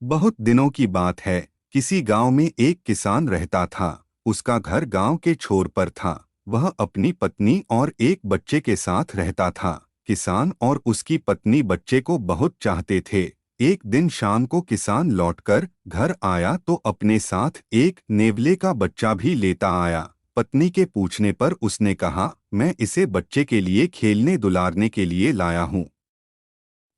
बहुत दिनों की बात है। किसी गांव में एक किसान रहता था। उसका घर गांव के छोर पर था। वह अपनी पत्नी और एक बच्चे के साथ रहता था। किसान और उसकी पत्नी बच्चे को बहुत चाहते थे। एक दिन शाम को किसान लौटकर घर आया तो अपने साथ एक नेवले का बच्चा भी लेता आया। पत्नी के पूछने पर उसने कहा, मैं इसे बच्चे के लिए खेलने दुलारने के लिए लाया हूँ।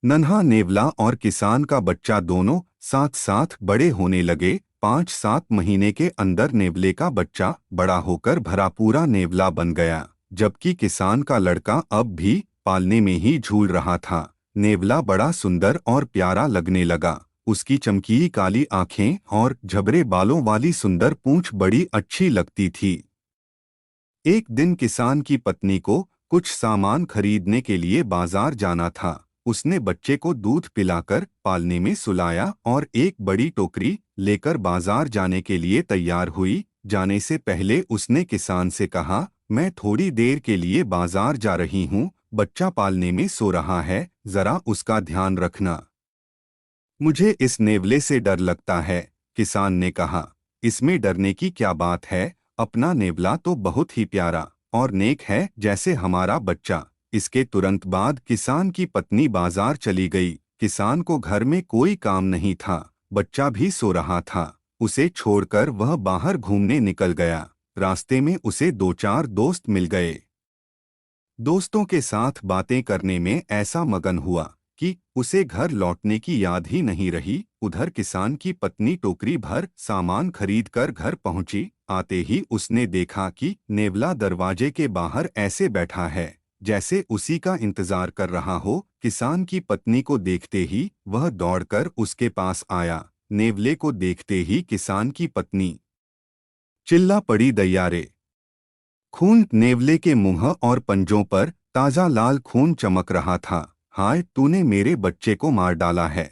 नन्हा नेवला और किसान का बच्चा दोनों साथ साथ बड़े होने लगे। 5-7 महीने के अंदर नेवले का बच्चा बड़ा होकर भरा पूरा नेवला बन गया, जबकि किसान का लड़का अब भी पालने में ही झूल रहा था। नेवला बड़ा सुंदर और प्यारा लगने लगा। उसकी चमकीली काली आंखें और झबरे बालों वाली सुंदर पूंछ बड़ी अच्छी लगती थी। एक दिन किसान की पत्नी को कुछ सामान खरीदने के लिए बाजार जाना था। उसने बच्चे को दूध पिलाकर पालने में सुलाया और एक बड़ी टोकरी लेकर बाजार जाने के लिए तैयार हुई। जाने से पहले उसने किसान से कहा, मैं थोड़ी देर के लिए बाजार जा रही हूँ, बच्चा पालने में सो रहा है, जरा उसका ध्यान रखना। मुझे इस नेवले से डर लगता है, किसान ने कहा। इसमें डरने की क्या बात है, अपना नेवला तो बहुत ही प्यारा और नेक है जैसे हमारा बच्चा। इसके तुरंत बाद किसान की पत्नी बाजार चली गई। किसान को घर में कोई काम नहीं था, बच्चा भी सो रहा था। उसे छोड़कर वह बाहर घूमने निकल गया। रास्ते में उसे 2-4 दोस्त मिल गए। दोस्तों के साथ बातें करने में ऐसा मगन हुआ कि उसे घर लौटने की याद ही नहीं रही। उधर किसान की पत्नी टोकरी भर सामान खरीदकर घर पहुंची। आते ही उसने देखा कि नेवला दरवाजे के बाहर ऐसे बैठा है जैसे उसी का इंतजार कर रहा हो। किसान की पत्नी को देखते ही वह दौड़कर उसके पास आया। नेवले को देखते ही किसान की पत्नी चिल्ला पड़ी, दैयारे! खून! नेवले के मुंह और पंजों पर ताजा लाल खून चमक रहा था। हाय, तूने मेरे बच्चे को मार डाला है।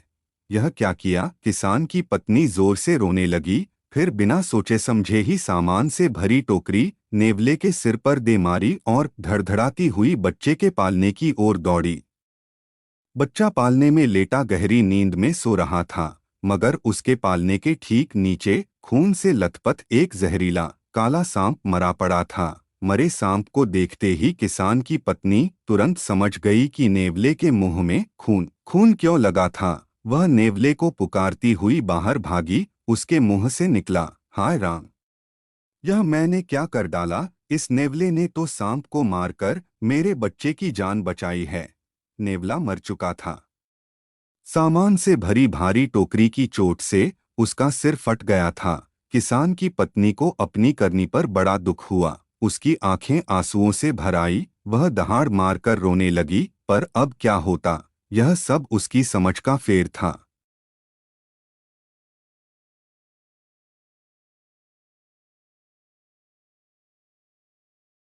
यह क्या किया? किसान की पत्नी जोर से रोने लगी। फिर बिना सोचे समझे ही सामान से भरी टोकरी नेवले के सिर पर दे मारी और धड़धड़ाती हुई बच्चे के पालने की ओर दौड़ी। बच्चा पालने में लेटा गहरी नींद में सो रहा था, मगर उसके पालने के ठीक नीचे खून से लथपथ एक जहरीला काला सांप मरा पड़ा था। मरे सांप को देखते ही किसान की पत्नी तुरंत समझ गई कि नेवले के मुंह में खून खून क्यों लगा था। वह नेवले को पुकारती हुई बाहर भागी। उसके मुंह से निकला, हाय राम! यह मैंने क्या कर डाला? इस नेवले ने तो सांप को मारकर मेरे बच्चे की जान बचाई है। नेवला मर चुका था। सामान से भरी भारी टोकरी की चोट से उसका सिर फट गया था। किसान की पत्नी को अपनी करनी पर बड़ा दुख हुआ। उसकी आंखें आंसुओं से भर आई। वह दहाड़ मारकर रोने लगी। पर अब क्या होता, यह सब उसकी समझ का फेर था।